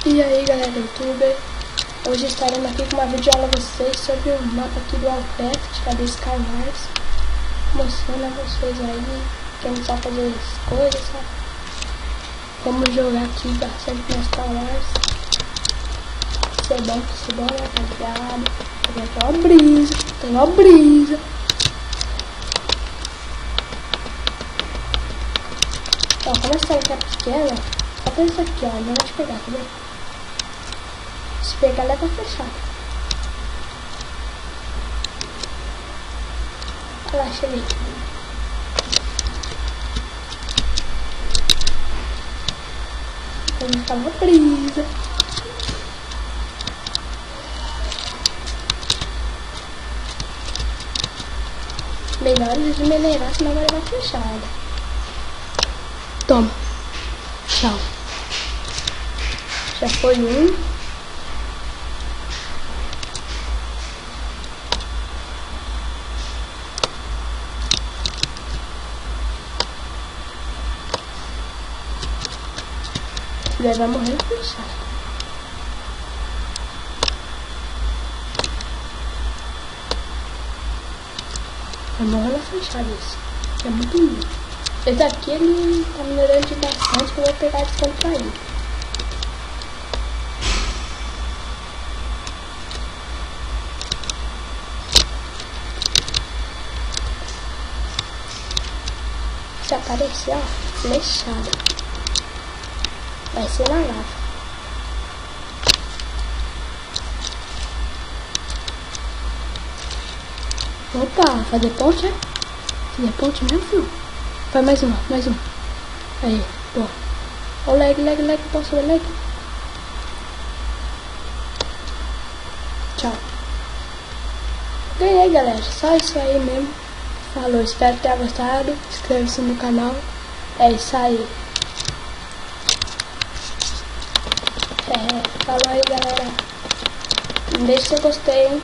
E aí galera do YouTube, hoje estaremos aqui com uma videoaula a vocês sobre o mapa aqui do Alpect, cadê Skywars, mostrando a vocês aí, quem não sabe fazer as coisas, sabe? Vamos jogar aqui bastante no Skywars, isso é bom, né, rapaziada? Tem uma brisa. Ó, como essa aqui é pequena, só tem isso aqui, ó, não vai te pegar, tá vendo? Se pegar, ela tá fechada. Olha lá, cheguei. Vamos ficar uma brisa. Melhor de minerar, senão vai levar fechada. Toma. Tchau. Já foi um. Ele vai morrer na fechada. Vai morrer na fechada isso. É muito lindo. Esse aqui ele tá minerando de bastante, que eu vou pegar de tanto pra ele. Se aparecer, ó, flechada. Vai ser na lava. Opa, fazer ponte, é? Fazer ponte mesmo, filho? Vai mais uma. Aí, pô. Ó, lag, posso ver lag? Tchau. Ganhei, galera. Só isso aí mesmo. Falou, espero que tenha gostado. Inscreva-se no canal. É isso aí. Falou aí, galera. Deixa seu gostei, hein?